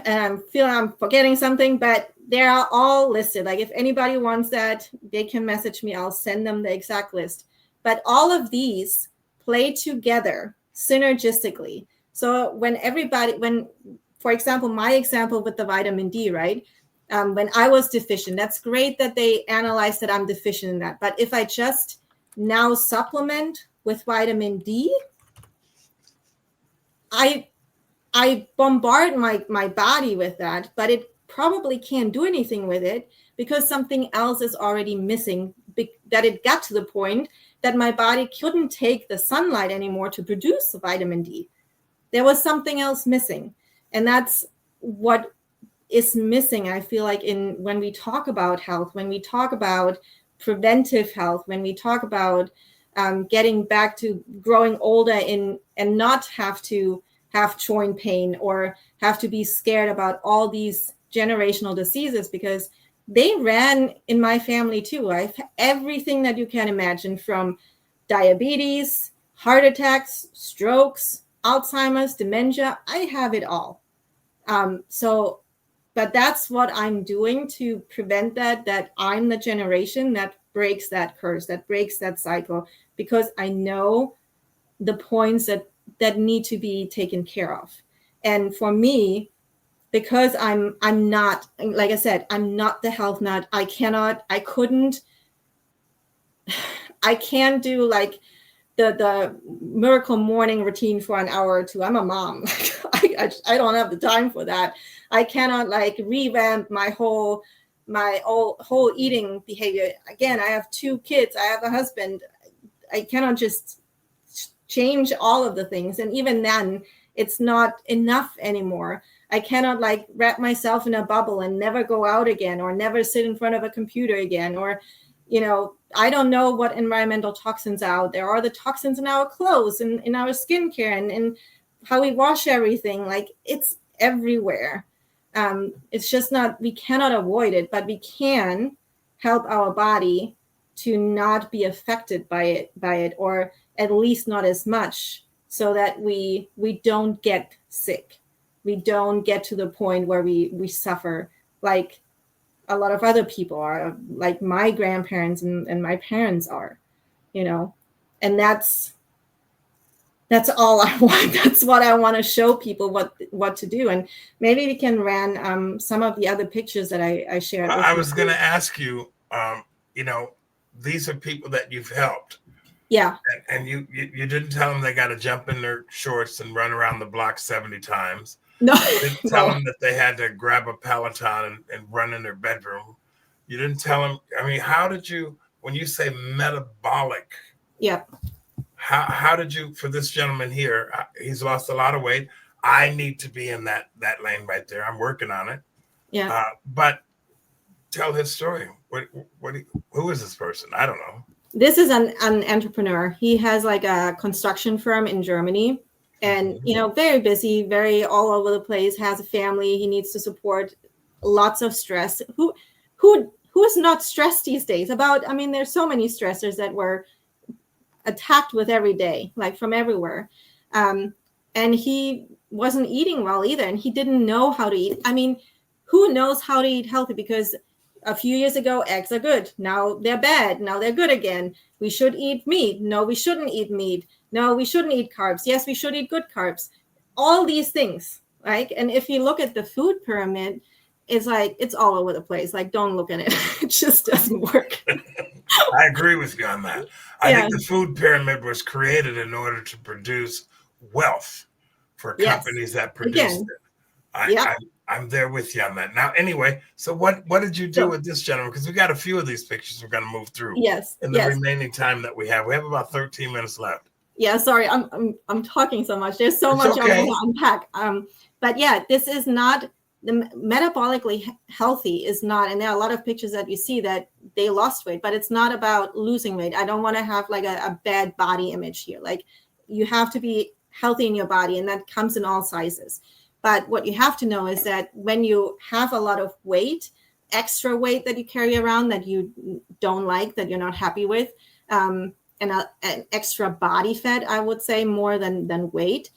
And I feel I'm forgetting something, but they are all listed. Like if anybody wants that, they can message me. I'll send them the exact list. But all of these play together synergistically. So for example, my example with the vitamin D, right? When I was deficient, that's great that they analyzed that I'm deficient in that. But if I just now supplement with vitamin D, I bombard my body with that, but it probably can't do anything with it because something else is already missing, that it got to the point that my body couldn't take the sunlight anymore to produce the vitamin D. There was something else missing. And that's what is missing, I feel like, when we talk about health, when we talk about preventive health, when we talk about getting back to growing older and not have to have joint pain or have to be scared about all these generational diseases, because they ran in my family too. I've everything that you can imagine, from diabetes, heart attacks, strokes, Alzheimer's, dementia. I have it all. But that's what I'm doing to prevent that I'm the generation that breaks that curse, that breaks that cycle, because I know the points that need to be taken care of. And for me, because I'm not, like I said, I'm not the health nut. I can't do like the miracle morning routine for an hour or two. I'm a mom. I don't have the time for that. I cannot like revamp my whole eating behavior. Again, I have 2 kids. I have a husband. I cannot just change all of the things. And even then, it's not enough anymore. I cannot like wrap myself in a bubble and never go out again, or never sit in front of a computer again, or I don't know what environmental toxins are out there. Are the toxins in our clothes and in our skincare and how we wash everything? Like, it's everywhere. It's just not, we cannot avoid it, but we can help our body to not be affected by it, or at least not as much, so that we don't get sick. We don't get to the point where we suffer like a lot of other people are, like my grandparents and my parents are, and that's all I want. That's what I want to show people, what to do. And maybe we can run some of the other pictures that I shared. I was going to ask you, these are people that you've helped. Yeah. And you didn't tell them they got to jump in their shorts and run around the block 70 times. No. You didn't tell them that they had to grab a Peloton and run in their bedroom. You didn't tell them. I mean, how did you, when you say metabolic? Yeah. How did you, for this gentleman here, he's lost a lot of weight. I need to be in that lane right there. I'm working on it. Yeah. But tell his story. Who is this person? I don't know. This is an entrepreneur. He has like a construction firm in Germany, and very busy, very all over the place, has a family he needs to support, lots of stress. Who is not stressed these days about, there's so many stressors that we're attacked with every day, like from everywhere. And he wasn't eating well either, and he didn't know how to eat. Who knows how to eat healthy? Because a few years ago, eggs are good. Now they're bad. Now they're good again. We should eat meat. No, we shouldn't eat meat. No, we shouldn't eat carbs. Yes, we should eat good carbs. All these things, right? And if you look at the food pyramid, it's like, it's all over the place. Like, don't look at it. It just doesn't work. I agree with you on that. I think the food pyramid was created in order to produce wealth for companies that produce it. I'm there with you on that. Now, anyway, so what did you do with this gentleman? Because we got a few of these pictures we're going to move through. Yes. In the remaining time that we have about 13 minutes left. Yeah, sorry, I'm talking so much. There's so much I want to unpack. But yeah, this is not, the metabolically healthy is not, and there are a lot of pictures that you see that they lost weight, but it's not about losing weight. I don't want to have like a bad body image here. Like, you have to be healthy in your body, and that comes in all sizes. But what you have to know is that when you have a lot of weight, extra weight that you carry around that you don't like, that you're not happy with, and an extra body fat, I would say, more than weight,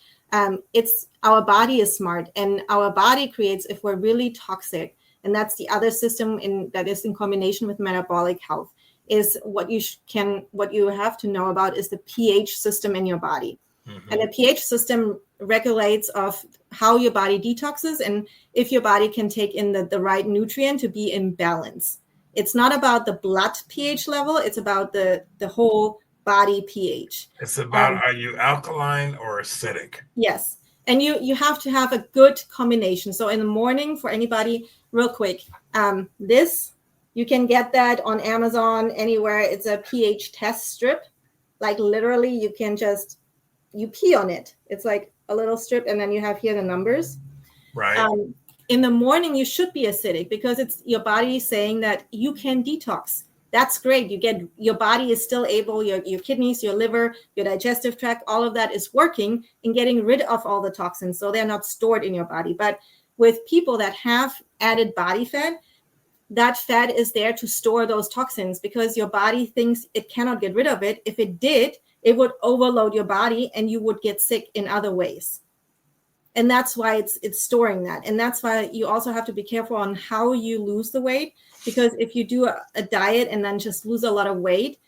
it's, our body is smart, and our body creates, if we're really toxic, and that's the other system that is in combination with metabolic health, is what you have to know about is the pH system in your body. Mm-hmm. And the pH system regulates of how your body detoxes and if your body can take in the right nutrient to be in balance. It's not about the blood pH level. It's about the whole body pH. It's about, are you alkaline or acidic? Yes. And you have to have a good combination. So in the morning, for anybody, real quick, this, you can get that on Amazon, anywhere. It's a pH test strip. Like, literally, you can just, you pee on it. It's like a little strip, and then you have here the numbers. Right. In the morning, you should be acidic because it's your body saying that you can detox. That's great. Your body is still able, your kidneys, your liver, your digestive tract, all of that is working and getting rid of all the toxins, so they're not stored in your body. But with people that have added body fat, that fat is there to store those toxins because your body thinks it cannot get rid of it. If it did, it would overload your body and you would get sick in other ways. And that's why it's storing that. And that's why you also have to be careful on how you lose the weight, because if you do a diet and then just lose a lot of weight,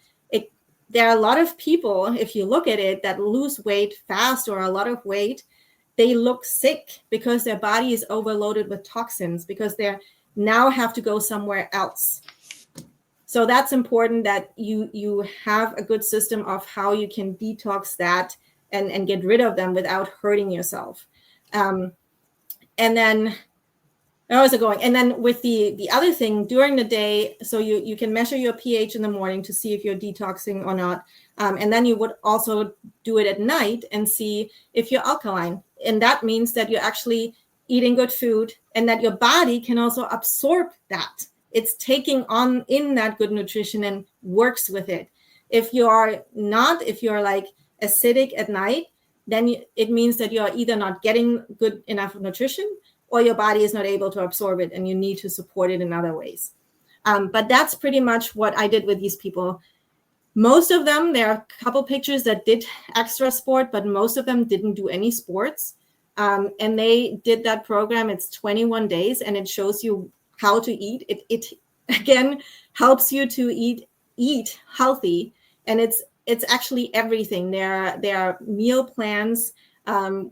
there are a lot of people, if you look at it, that lose weight fast or a lot of weight, they look sick because their body is overloaded with toxins because they're now have to go somewhere else. So that's important that you have a good system of how you can detox that and get rid of them without hurting yourself. And then where was it going? And then with the other thing during the day, so you can measure your pH in the morning to see if you're detoxing or not. And then you would also do it at night and see if you're alkaline. And that means that you're actually eating good food and that your body can also absorb that. It's taking on in that good nutrition and works with it. If you're like acidic at night, then it means that you're either not getting good enough nutrition or your body is not able to absorb it and you need to support it in other ways. But that's pretty much what I did with these people. Most of them, there are a couple pictures that did extra sport, but most of them didn't do any sports. And they did that program. It's 21 days and it shows you how to eat. It again helps you to eat healthy. And it's actually everything. There are meal plans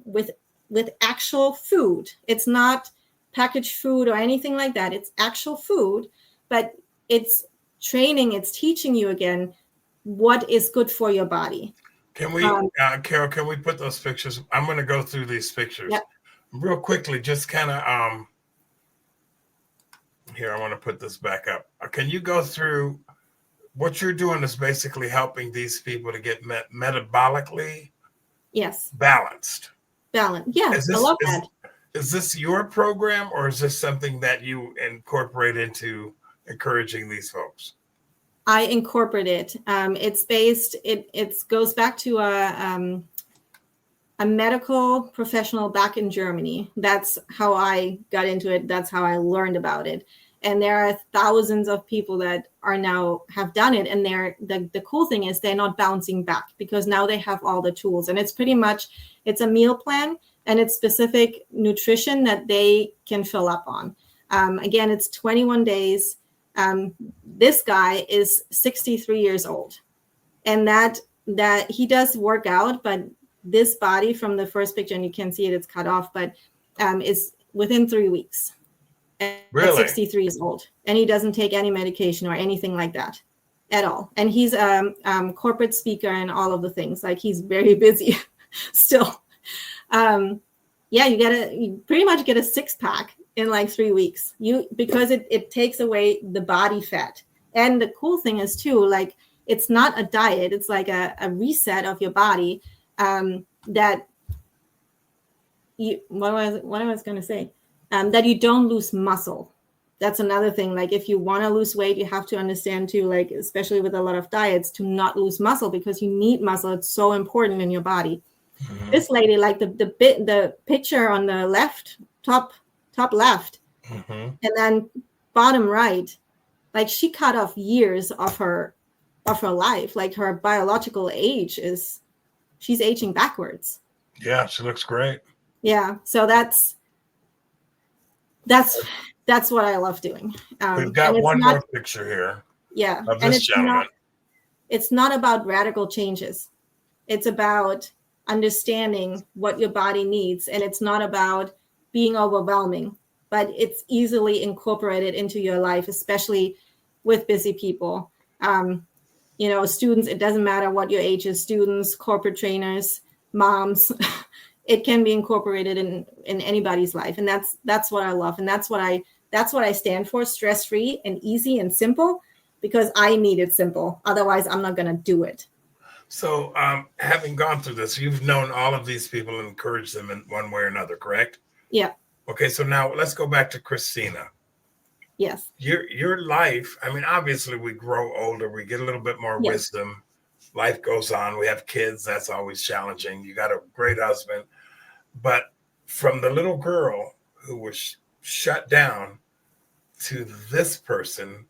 with actual food. It's not packaged food or anything like that. It's actual food, but it's training. It's teaching you again what is good for your body. Can we, Carol, can we put those pictures? I'm going to go through these pictures real quickly. Just kind of, here, I want to put this back up. Can you go through what you're doing is basically helping these people to get metabolically balanced. Yeah, I love that. Is this your program or is this something that you incorporate into encouraging these folks? I incorporate it. It's based. It goes back to a medical professional back in Germany. That's how I got into it. That's how I learned about it. And there are thousands of people that are now have done it. And the cool thing is they're not bouncing back because now they have all the tools. And it's pretty much it's a meal plan and it's specific nutrition that they can fill up on. Again, it's 21 days. This guy is 63 years old, and that he does work out, but this body from the first picture, and you can see it's cut off, but is within 3 weeks. Really? At 63 years old, and he doesn't take any medication or anything like that at all. And he's a corporate speaker and all of the things. Like he's very busy still. You pretty much get a 6-pack in like 3 weeks. Because it takes away the body fat. And the cool thing is too, like it's not a diet. It's like a reset of your body. That you don't lose muscle. That's another thing. Like if you want to lose weight, you have to understand too, like especially with a lot of diets, to not lose muscle because you need muscle. It's so important in your body. Mm-hmm. This lady, like the picture on the left, top left, mm-hmm. and then bottom right, like she cut off years of her life. Like her biological age she's aging backwards. Yeah, she looks great. Yeah, so that's what I love doing. We've got one more picture here. Yeah, of this gentleman. It's not about radical changes. It's about understanding what your body needs, and it's not about being overwhelming, but it's easily incorporated into your life, especially with busy people. Students, it doesn't matter what your age is, students, corporate trainers, moms, it can be incorporated in anybody's life. And that's what I love. And that's what I stand for, stress-free and easy and simple, because I need it simple. Otherwise, I'm not going to do it. So having gone through this, you've known all of these people and encouraged them in one way or another, correct? Yeah. Okay, so now let's go back to Christina. Yes. Your life, I mean, obviously we grow older, we get a little bit more wisdom. Life goes on. We have kids. That's always challenging. You got a great husband. But from the little girl who was shut down to this person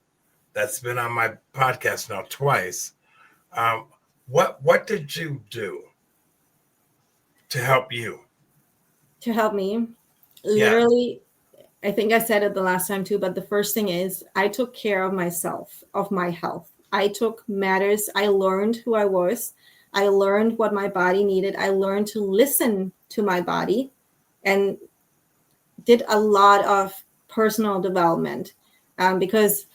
that's been on my podcast now twice, what did you do to help you? To help me? Literally, I think I said it the last time too, but the first thing is I took care of myself, of my health. I took matters. I learned who I was. I learned what my body needed. I learned to listen to my body and did a lot of personal development. Because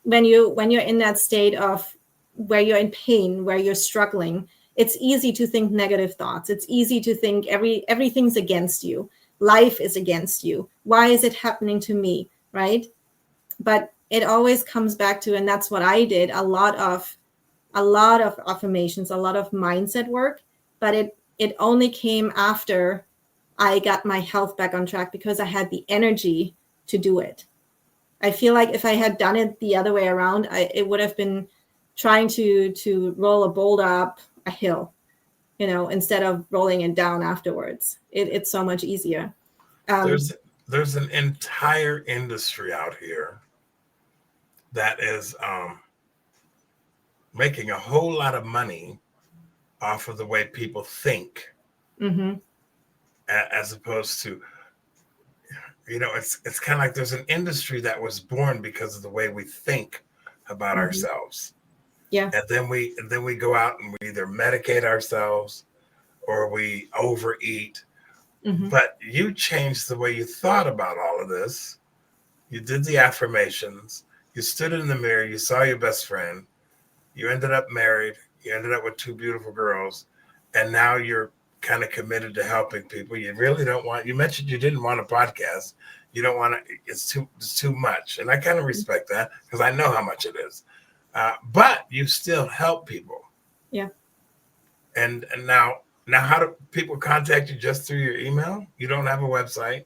when you're in that state of where you're in pain, where you're struggling, it's easy to think negative thoughts. It's easy to think everything's against you. Life is against you. Why is it happening to me? Right? But it always comes back to, and that's what I did, a lot of affirmations, a lot of mindset work, but it only came after I got my health back on track because I had the energy to do it. I feel like if I had done it the other way around, it would have been trying to roll a boulder up a hill, instead of rolling it down afterwards. It's so much easier. There's an entire industry out here that is making a whole lot of money off of the way people think, as opposed to, it's kind of like there's an industry that was born because of the way we think about ourselves. Yeah. And then we go out and we either medicate ourselves or we overeat. But you changed the way you thought about all of this. You did the affirmations. You stood in the mirror. You saw your best friend. You ended up married. You ended up with 2 beautiful girls. And now you're kind of committed to helping people. You really don't want, you mentioned you didn't want a podcast. You don't want to, it's too much. And I kind of respect that because I know how much it is. But you still help people. Yeah. And now how do people contact you? Just through your email? You don't have a website?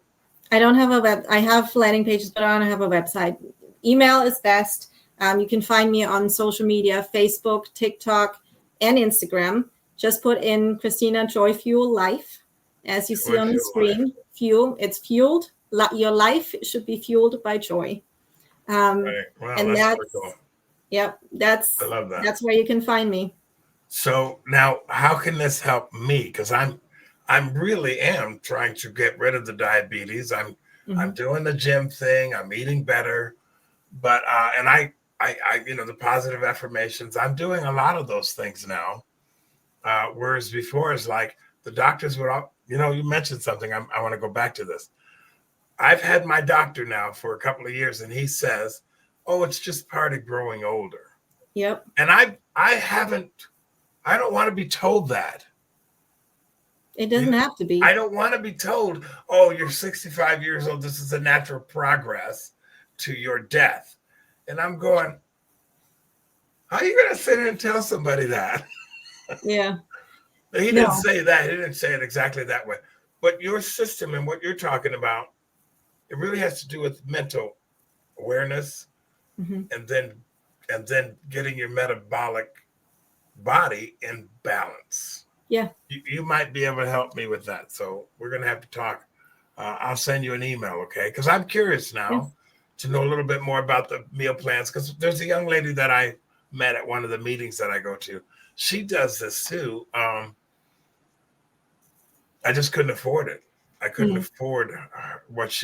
I don't have I have landing pages, but I don't have a website. Email is best. You can find me on social media, Facebook, TikTok, and Instagram. Just put in Christina Joy Fuel Life, as you see on the screen. Fuel, it's fueled. Your life should be fueled by joy. Right. Wow, and that's cool. Yep, I love that. That's where you can find me. So now, how can this help me? Because I'm really am trying to get rid of the diabetes. I'm doing the gym thing. I'm eating better, but and I the positive affirmations. I'm doing a lot of those things now. Whereas before, it's like the doctors would all. You mentioned something. I want to go back to this. I've had my doctor now for a couple of years, and he says, "Oh, it's just part of growing older." Yep. And I don't want to be told that. It doesn't have to be. I don't want to be told, "Oh, you're 65 years old. This is a natural progress to your death." And I'm going, how are you going to sit here and tell somebody that? Yeah. He didn't say that. He didn't say it exactly that way. But your system and what you're talking about, it really has to do with mental awareness and then getting your metabolic body in balance. Yeah. You might be able to help me with that. So we're going to have to talk. I'll send you an email, okay? Because I'm curious now to know a little bit more about the meal plans. Because there's a young lady that I met at one of the meetings that I go to. She does this too. I just couldn't afford it. I couldn't afford what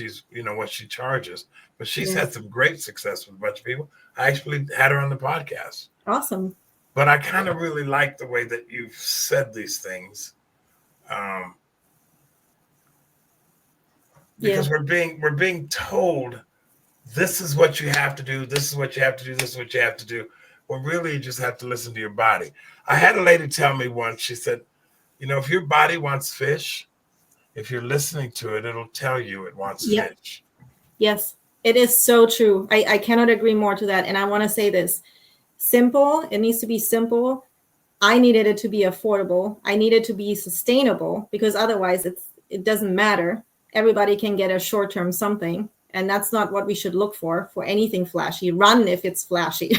what she charges. But she's had some great success with a bunch of people. I actually had her on the podcast. Awesome. But I kind of really like the way that you've said these things, because we're being told this is what you have to do, this is what you have to do, this is what you have to do. Well, really, you just have to listen to your body. I had a lady tell me once. She said, if your body wants fish, if you're listening to it, it'll tell you it wants fish. Yes, it is so true. I cannot agree more to that. And I want to say this. Simple. It needs to be simple. I needed it to be affordable. I needed to be sustainable because otherwise it doesn't matter. Everybody can get a short-term something. And that's not what we should look for anything flashy. Run if it's flashy.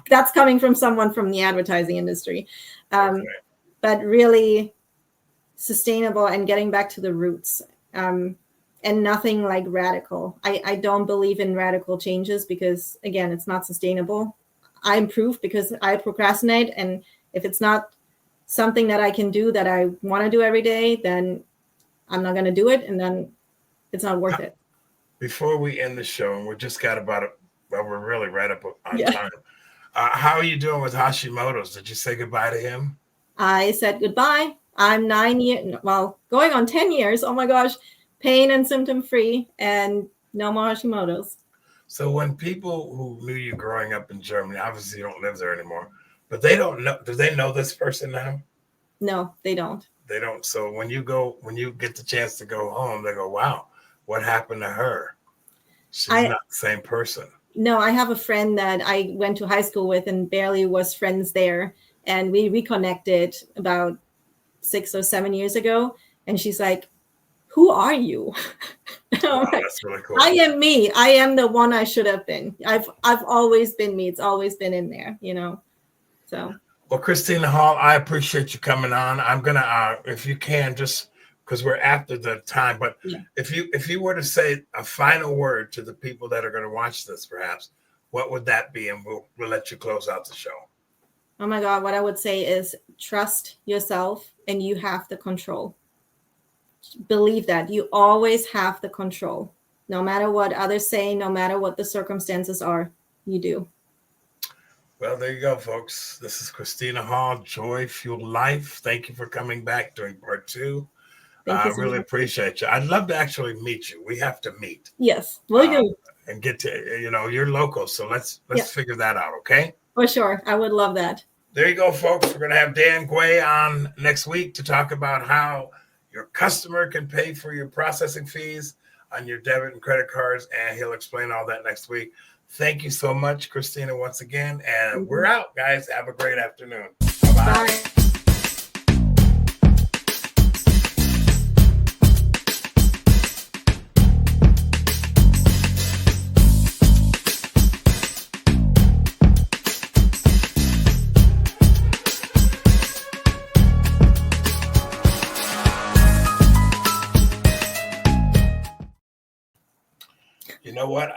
That's coming from someone from the advertising industry. But really sustainable and getting back to the roots. And nothing like radical. I don't believe in radical changes because, again, it's not sustainable. I improve because I procrastinate. And if it's not something that I can do that I want to do every day, then I'm not going to do it. And then it's not worth it. Before we end the show, and we're just got we're really right up on time. How are you doing with Hashimoto's? Did you say goodbye to him? I said goodbye. I'm 9 years, going on 10 years. Oh my gosh, pain and symptom free and no more Hashimoto's. So when people who knew you growing up in Germany, obviously you don't live there anymore, but they don't know, do they know this person now? No, they don't. They don't. So when you get the chance to go home, they go, wow, what happened to her? She's not the same person. No, I have a friend that I went to high school with and barely was friends there. And we reconnected about 6 or 7 years ago. And she's like, who are you? Wow, that's really cool. I am me. I am the one I should have been. I've always been me. It's always been in there, So. Well, Christina Hall, I appreciate you coming on. I'm gonna, if you can, just because we're after the time, but Yeah. if you were to say a final word to the people that are going to watch this, perhaps, what would that be? And we'll let you close out the show. Oh my God, what I would say is trust yourself, and you have the control. Believe that you always have the control, no matter what others say, no matter what the circumstances are, you do. Well, there you go, folks. This is Christina Hall, Joy Fuel Life. Thank you for coming back during part 2. Thank I you so really much. appreciate you. I'd love to actually meet you. We have to meet. Yes, we'll do. And get to, you're local. So let's Yeah. figure that out. Okay. For sure. I would love that. There you go, folks. We're going to have Dan Guay on next week to talk about how your customer can pay for your processing fees on your debit and credit cards. And he'll explain all that next week. Thank you so much, Christina, once again. And we're out, guys. Have a great afternoon. Bye-bye. Bye.